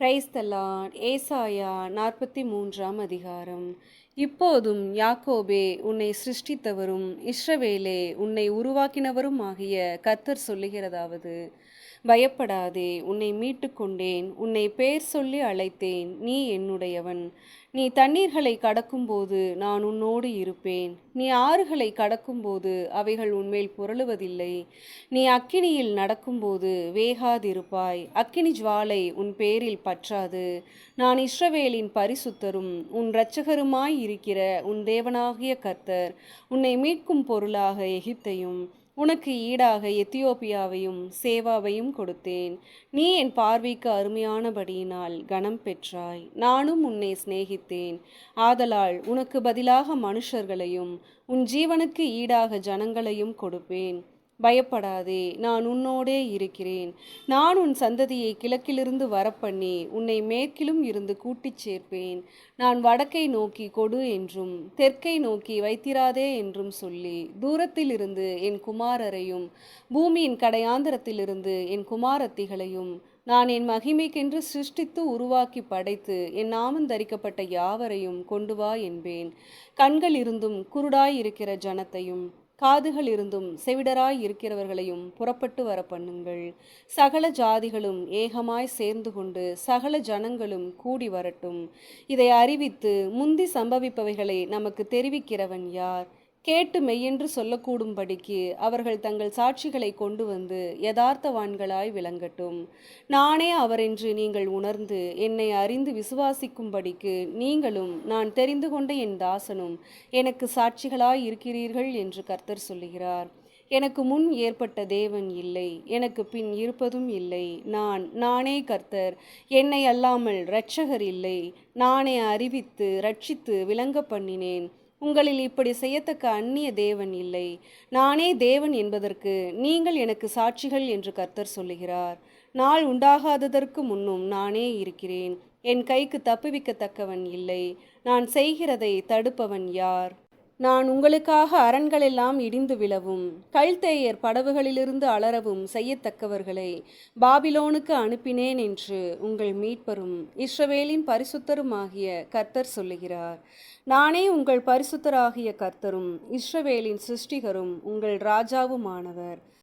Praise the Lord. ஏசாயா 43ஆம் அதிகாரம். இப்போதும் யாக்கோபே, உன்னை சிருஷ்டித்தவரும் இஸ்ரவேலே, உன்னை உருவாக்கினவரும் ஆகிய கர்த்தர் சொல்லுகிறதாவது: பயப்படாதே, உன்னை மீட்டு கொண்டேன், உன்னை பேர் சொல்லி அழைத்தேன், நீ என்னுடையவன். நீ தண்ணீர்களை கடக்கும்போது நான் உன்னோடு இருப்பேன், நீ ஆறுகளை கடக்கும்போது அவைகள் உன்மேல் புரளுவதில்லை. நீ அக்கினியில் நடக்கும்போது வேகாதிருப்பாய், அக்கினி ஜுவாலை உன் பேரில் பற்றாது. நான் இஸ்ரவேலின் பரிசுத்தரும் உன் இரட்சகருமாய் இருக்கிற உன் தேவனாகிய கர்த்தர். உன்னை மீட்கும் பொருளாக எகிப்தையும் உனக்கு ஈடாக எத்தியோப்பியாவையும் சேவாவையும் கொடுத்தேன். நீ என் பார்வைக்கு அருமையானபடியினால் கனம் பெற்றாய். நானும் உன்னை சிநேகித்தேன். ஆதலால் உனக்கு பதிலாக மனுஷர்களையும் உன் ஜீவனுக்கு ஈடாக ஜனங்களையும் கொடுப்பேன். பயப்படாதே, நான் உன்னோடே இருக்கிறேன். நான் உன் சந்ததியை கிழக்கிலிருந்து வரப்பண்ணி உன்னை மேற்கிலும் இருந்து கூட்டிச் சேர்ப்பேன். நான் வடக்கை நோக்கி கொடு என்றும் தெற்கை நோக்கி வைத்திராதே என்றும் சொல்லி, தூரத்திலிருந்து என் குமாரரையும் பூமியின் கடையாந்தரத்திலிருந்து என் குமாரத்திகளையும் நான் என் மகிமைக்கென்று சிருஷ்டித்து உருவாக்கி படைத்து என் நாமம் தரிக்கப்பட்ட யாவரையும் கொண்டு வா என்பேன். கண்கள் இருந்தும் குருடாய் இருக்கிற ஜனத்தையும் காதுகள் இருந்தும் செவிடராய் இருக்கிறவர்களையும் புறப்பட்டு வர பண்ணுங்கள். சகல ஜாதிகளும் ஏகமாய் சேர்ந்து கொண்டு சகல ஜனங்களும் கூடி வரட்டும். இதை அறிவித்து முந்தி சம்பவிப்பவைகளை நமக்கு தெரிவிக்கிறவன் யார்? கேட்டு மெய்யென்று சொல்லக்கூடும்படிக்கு அவர்கள் தங்கள் சாட்சிகளை கொண்டு வந்து யதார்த்தவான்களாய் விளங்கட்டும். நானே அவரென்று நீங்கள் உணர்ந்து என்னை அறிந்து விசுவாசிக்கும்படிக்கு நீங்களும் நான் தெரிந்து கொண்ட என் தாசனும் எனக்கு சாட்சிகளாய் இருக்கிறீர்கள் என்று கர்த்தர் சொல்லுகிறார். எனக்கு முன் ஏற்பட்ட தேவன் இல்லை, எனக்கு பின் இருப்பதும் இல்லை. நானே கர்த்தர், என்னை அல்லாமல் இரட்சகர் இல்லை. நானே அறிவித்து ரட்சித்து விளங்க பண்ணினேன். உங்களில் இப்படி செய்யத்தக்க அந்நிய தேவன் இல்லை. நானே தேவன் என்பதற்கு நீங்கள் எனக்கு சாட்சிகள் என்று கர்த்தர் சொல்லுகிறார். நாள் உண்டாகாததற்கு முன்னும் நானே இருக்கிறேன். என் கைக்கு தப்புவிக்கத்தக்கவன் இல்லை. நான் செய்கிறதை தடுப்பவன் யார்? நான் உங்களுக்காக அரண்களெல்லாம் இடிந்து விழவும் கல்தேயர் படவுகளிலிருந்து அலறவும் செய்யத்தக்கவர்களை பாபிலோனுக்கு அனுப்பினேன் என்று உங்கள் மீட்பரும் இஸ்ரவேலின் பரிசுத்தருமாகிய கர்த்தர் சொல்லுகிறார். நானே உங்கள் பரிசுத்தராகிய கர்த்தரும் இஸ்ரவேலின் சிருஷ்டிகரும் உங்கள் ராஜாவுமானவர்.